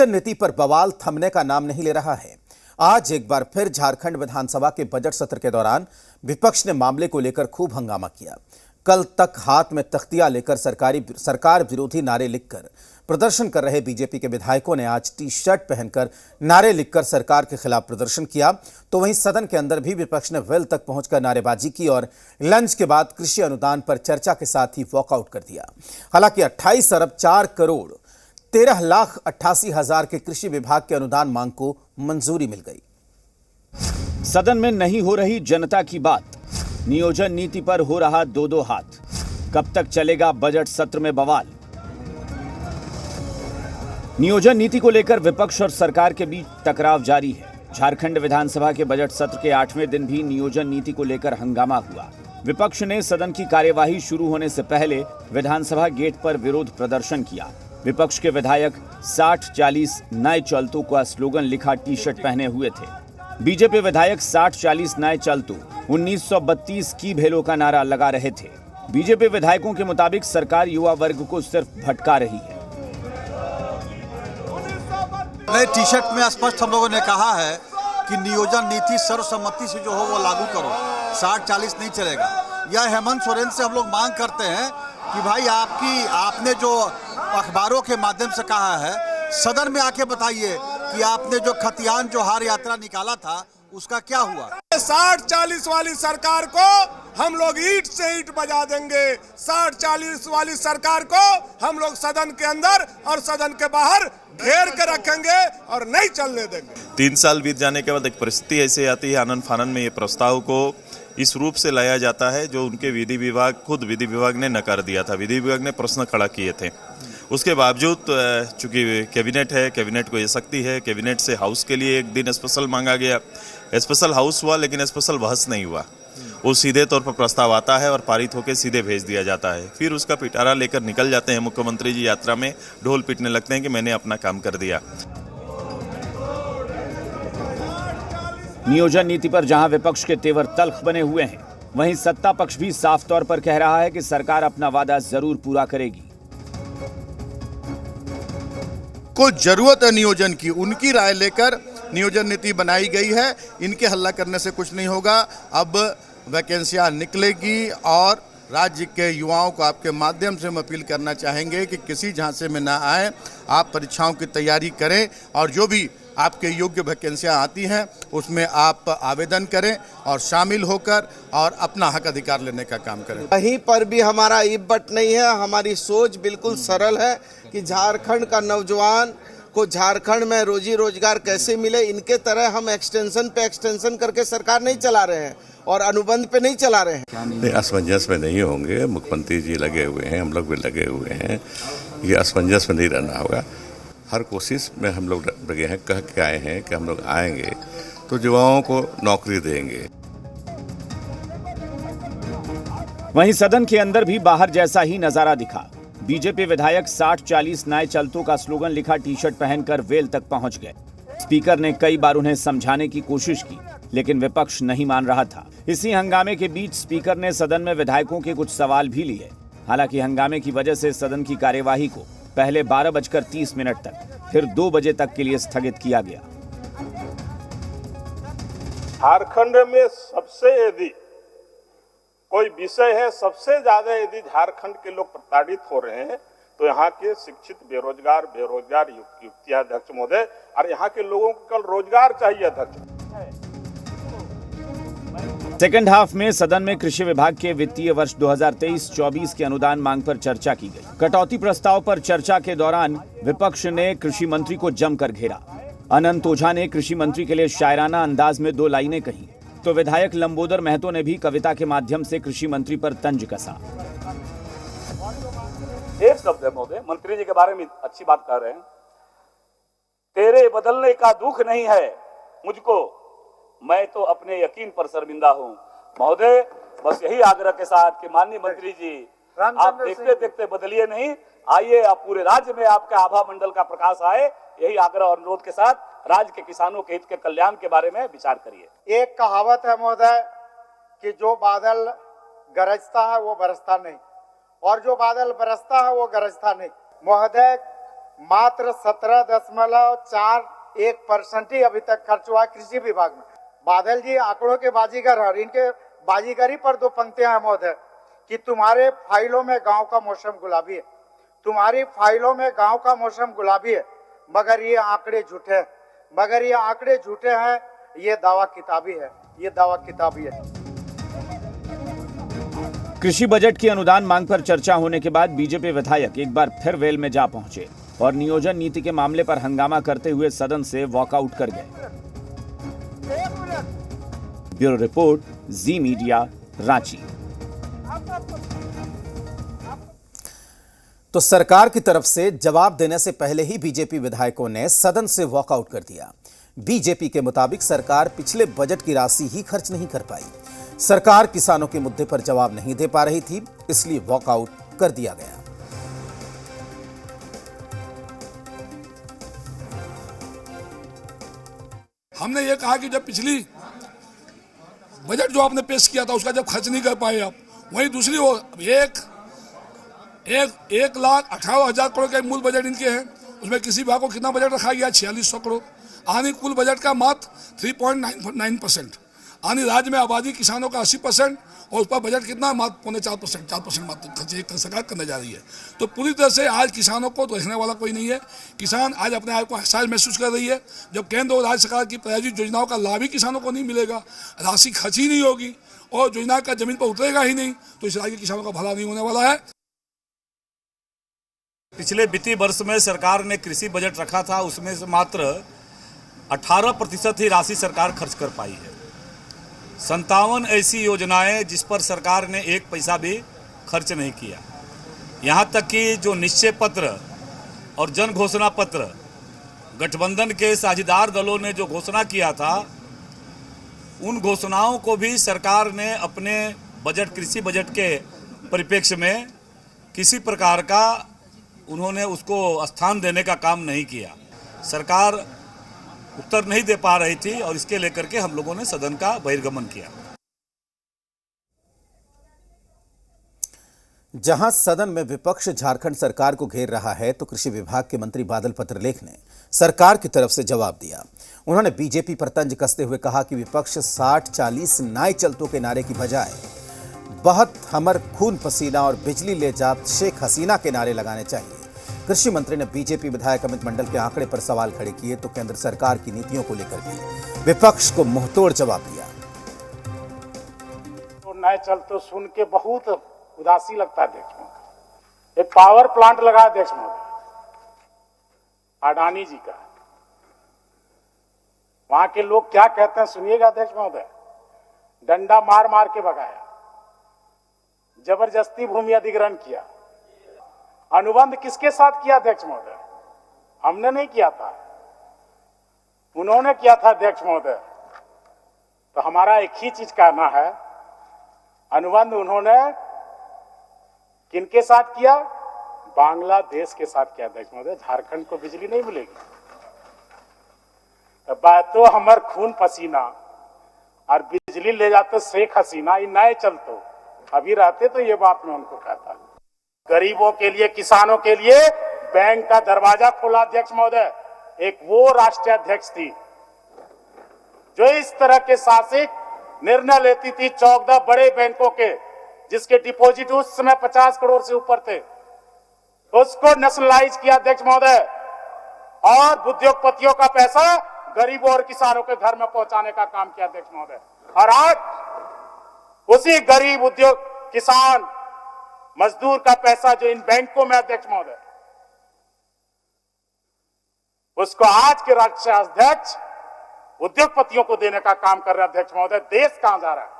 नीति पर बवाल थमने का नाम नहीं ले रहा है। आज एक बार फिर झारखंड विधानसभा के बजट सत्र के दौरान विपक्ष ने मामले को लेकर खूब हंगामा किया। कल तक हाथ में तख्तियां लेकर सरकार विरोधी नारे लिखकर प्रदर्शन कर रहे बीजेपी के विधायकों ने आज टी शर्ट पहनकर नारे लिखकर सरकार के खिलाफ प्रदर्शन किया। तो वहीं सदन के अंदर भी विपक्ष ने वेल तक पहुंचकर नारेबाजी की और लंच के बाद कृषि अनुदान पर चर्चा के साथ ही वॉकआउट कर दिया। हालांकि 28 अरब 4 करोड़ 13,88,000 के कृषि विभाग के अनुदान मांग को मंजूरी मिल गई। सदन में नहीं हो रही जनता की बात, नियोजन नीति पर हो रहा दो हाथ। कब तक चलेगा बजट सत्र में बवाल? नियोजन नीति को लेकर विपक्ष और सरकार के बीच टकराव जारी है। झारखंड विधानसभा के बजट सत्र के 8वें दिन भी नियोजन नीति को लेकर हंगामा हुआ। विपक्ष ने सदन की कार्यवाही शुरू होने से पहले विधानसभा गेट पर विरोध प्रदर्शन किया। विपक्ष के विधायक 60-40 नए चलतों का स्लोगन लिखा टी शर्ट पहने हुए थे। बीजेपी विधायक 60-40 नए चलतों 1932 की भेलों का नारा लगा रहे थे। बीजेपी विधायकों के मुताबिक सरकार युवा वर्ग को सिर्फ भटका रही है। नए टी शर्ट में स्पष्ट हम लोगों ने कहा है कि नियोजन नीति सर्वसम्मति से जो हो वो लागू करो, 60-40 नहीं चलेगा। यह हेमंत सोरेन से हम लोग मांग करते हैं कि भाई आपने जो अखबारों के माध्यम से कहा है, सदन में आके बताइए कि आपने जो खतियान जोहार यात्रा निकाला था उसका क्या हुआ। 60-40 वाली सरकार को हम लोग ईंट से ईंट बजा देंगे। 60-40 वाली सरकार को हम लोग सदन के अंदर और सदन के बाहर घेर के रखेंगे और नहीं चलने देंगे। 3 साल बीत जाने के बाद एक परिस्थिति ऐसे आती है, आनन फानन में ये प्रस्ताव को इस रूप से लाया जाता है जो उनके विधि विभाग ने नकार दिया था। विधि विभाग ने प्रश्न खड़ा किए थे। उसके बावजूद चूंकि कैबिनेट है, कैबिनेट को ये शक्ति है, कैबिनेट से हाउस के लिए एक दिन स्पेशल मांगा गया। स्पेशल हाउस हुआ लेकिन स्पेशल बहस नहीं हुआ। वो सीधे तौर पर प्रस्ताव आता है और पारित होकर सीधे भेज दिया जाता है। फिर उसका पिटारा लेकर निकल जाते हैं मुख्यमंत्री जी यात्रा में, ढोल पीटने लगते हैं कि मैंने अपना काम कर दिया। नियोजन नीति पर जहां विपक्ष के तेवर तल्ख बने हुए हैं, वहीं सत्ता पक्ष भी साफ तौर पर कह रहा है कि सरकार अपना वादा जरूर पूरा करेगी। को जरूरत है नियोजन की, उनकी राय लेकर नियोजन नीति बनाई गई है। इनके हल्ला करने से कुछ नहीं होगा। अब वैकेंसियां निकलेगी और राज्य के युवाओं को आपके माध्यम से हम अपील करना चाहेंगे कि किसी झांसे में ना आए। आप परीक्षाओं की तैयारी करें और जो भी आपके योग्य वैकेंसियां आती हैं उसमें आप आवेदन करें और शामिल होकर और अपना हक अधिकार लेने का काम करें। कहीं पर भी हमारा इब्बट नहीं है। हमारी सोच बिल्कुल सरल है कि झारखंड का नौजवान को झारखंड में रोजी रोजगार कैसे मिले। इनके तरह हम एक्सटेंशन पे एक्सटेंशन करके सरकार नहीं चला रहे हैं और अनुबंध पे नहीं चला रहे हैं। नहीं, असमंजस में नहीं होंगे। मुख्यमंत्री जी लगे हुए हैं, हम लोग भी लगे हुए हैं। ये असमंजस में नहीं रहना होगा। हर कोशिश में हम लोग लगे हैं, कह के आए हैं कि हम लोग आएंगे तो युवाओं को नौकरी देंगे। वहीं सदन के अंदर भी बाहर जैसा ही नजारा दिखा। बीजेपी विधायक 60-40 नए चलतों का स्लोगन लिखा टी शर्ट पहनकर वेल तक पहुंच गए। स्पीकर ने कई बार उन्हें समझाने की कोशिश की, लेकिन विपक्ष नहीं मान रहा था। इसी हंगामे के बीच स्पीकर ने सदन में विधायकों के कुछ सवाल भी लिए। हालांकि हंगामे की वजह से सदन की कार्यवाही को पहले 12:30 तक, फिर 2 बजे तक के लिए स्थगित किया गया। झारखंड में सबसे यदि कोई विषय है, सबसे ज्यादा यदि झारखंड के लोग प्रताड़ित हो रहे हैं तो यहाँ के शिक्षित बेरोजगार युवतियां अध्यक्ष महोदय, और यहाँ के लोगों को कल रोजगार चाहिए अध्यक्ष। सेकेंड हाफ में सदन में कृषि विभाग के वित्तीय वर्ष 2023-24 के अनुदान मांग पर चर्चा की गई। कटौती प्रस्ताव पर चर्चा के दौरान विपक्ष ने कृषि मंत्री को जमकर घेरा। अनंत ओझा ने कृषि मंत्री के लिए शायराना अंदाज में 2 लाइनें कही, तो विधायक लंबोदर महतो ने भी कविता के माध्यम से कृषि मंत्री पर तंज कसा। एक शब्द है महोदय, मंत्री जी के बारे में अच्छी बात कह रहे हैं। तेरे बदलने का दुख नहीं है मुझको, मैं तो अपने यकीन पर शर्मिंदा हूँ। महोदय, बस यही आग्रह के साथ कि माननीय मंत्री जी, आप देखते देखते बदलिए नहीं, आइए आप पूरे राज्य में आपके आभा मंडल का प्रकाश आए। यही आग्रह और अनुरोध के साथ राज्य के किसानों के हित के कल्याण के बारे में विचार करिए। एक कहावत है महोदय कि जो बादल गरजता है वो बरसता नहीं, और जो बादल बरसता है वो गरजता नहीं। महोदय, मात्र 17.41% ही अभी तक खर्च हुआ है कृषि विभाग में। बादल जी आंकड़ों के बाजीगर है और इनके बाजीगरी पर दो पंक्तियां हैं महोदय कि तुम्हारे फाइलों में गांव का मौसम गुलाबी है, तुम्हारी फाइलों में गांव का मौसम गुलाबी है, मगर ये आंकड़े झूठे हैं, मगर ये आंकड़े झूठे हैं, ये दावा किताबी है, ये दावा किताबी है। कृषि बजट की अनुदान मांग पर चर्चा होने के बाद बीजेपी विधायक एक बार फिर वेल में जा पहुंचे और नियोजन नीति के मामले पर हंगामा करते हुए सदन से वॉकआउट कर गए। ब्यूरो रिपोर्ट, जी मीडिया, रांची। तो सरकार की तरफ से जवाब देने से पहले ही बीजेपी विधायकों ने सदन से वॉकआउट कर दिया। बीजेपी के मुताबिक सरकार पिछले बजट की राशि ही खर्च नहीं कर पाई। सरकार किसानों के मुद्दे पर जवाब नहीं दे पा रही थी, इसलिए वॉकआउट कर दिया गया। हमने ये कहा कि जब पिछली बजट जो आपने पेश किया था उसका जब खर्च नहीं कर पाए आप, वहीं दूसरी ओर 1,18,000 करोड़ का मूल बजट इनके हैं, उसमें किसी विभाग को कितना बजट रखा गया? 4600 करोड़। आने कुल बजट का मात्र 3.9%। आने राज्य में आबादी किसानों का 80% और उस पर बजट कितना? मात्र 4.5% मात्र खर्च सरकार करने जा रही है। तो पूरी तरह से आज किसानों को देखने वाला कोई नहीं है। किसान आज अपने आप को असहाय महसूस कर रही है। जब केंद्र और राज्य सरकार की प्रायोजित योजनाओं का लाभ ही किसानों को नहीं मिलेगा, राशि खर्च ही नहीं होगी और योजना का जमीन पर उतरेगा ही नहीं, तो इस राज्य के किसानों का भला नहीं होने वाला है। पिछले वित्तीय वर्ष में सरकार ने कृषि बजट रखा था, उसमें से मात्र 18% ही राशि सरकार खर्च कर पाई है। 57 ऐसी योजनाएं जिस पर सरकार ने एक पैसा भी खर्च नहीं किया। यहाँ तक कि जो निश्चय पत्र और जन घोषणा पत्र गठबंधन के साझेदार दलों ने जो घोषणा किया था, उन घोषणाओं को भी सरकार ने अपने बजट कृषि बजट के परिप्रेक्ष्य में किसी प्रकार का उन्होंने उसको स्थान देने का काम नहीं किया। सरकार उत्तर नहीं दे पा रही थी और इसके लेकर के हम लोगों ने सदन का बहिर्गमन किया। जहां सदन में विपक्ष झारखंड सरकार को घेर रहा है, तो कृषि विभाग के मंत्री बादल पत्रलेख ने सरकार की तरफ से जवाब दिया। उन्होंने बीजेपी पर तंज कसते हुए कहा कि विपक्ष 60-40 नाई चलतों के नारे की बजाय बहुत हमर खून पसीना और बिजली ले जात शेख हसीना के नारे लगाने चाहिए। कृषि मंत्री ने बीजेपी विधायक अमित मंडल के आंकड़े पर सवाल खड़े किए, तो केंद्र सरकार की नीतियों को लेकर भी विपक्ष को मुंहतोड़ जवाब दिया। तो नए चल तो सुन के बहुत उदासी लगता है अध्यक्ष महोदय। एक पावर प्लांट लगा अध्यक्ष महोदय अडानी जी का, वहां के लोग क्या कहते हैं सुनिएगा अध्यक्ष महोदय। डंडा मार मार के भगाया, जबरदस्ती भूमि अधिग्रहण किया। अनुबंध किसके साथ किया अध्यक्ष महोदय? हमने नहीं किया था, उन्होंने किया था अध्यक्ष महोदय। तो हमारा एक ही चीज कहना है, अनुबंध उन्होंने किनके साथ किया? बांग्लादेश के साथ किया अध्यक्ष महोदय। झारखंड को बिजली नहीं मिलेगी। तो हमर खून पसीना और बिजली ले जाते शेख हसीना, ये नए चलतो अभी रहते तो ये बात मैं उनको कहता। गरीबों के लिए, किसानों के लिए बैंक का दरवाजा खोला अध्यक्ष महोदय। एक वो राष्ट्रीय अध्यक्ष थी जो इस तरह के शासित निर्णय लेती थी 14 बड़े बैंकों के, जिसके डिपॉजिट उस समय 50 करोड़ से ऊपर थे, उसको नेशनलाइज किया अध्यक्ष महोदय और उद्योगपतियों का पैसा गरीबों और किसानों के घर में पहुंचाने का काम किया अध्यक्ष महोदय। और आज उसी गरीब उद्योग किसान मजदूर का पैसा जो इन बैंकों में अध्यक्ष महोदय, उसको आज के राष्ट्रीय अध्यक्ष उद्योगपतियों को देने का काम कर रहे हैं अध्यक्ष महोदय। देश कहां जा रहा है?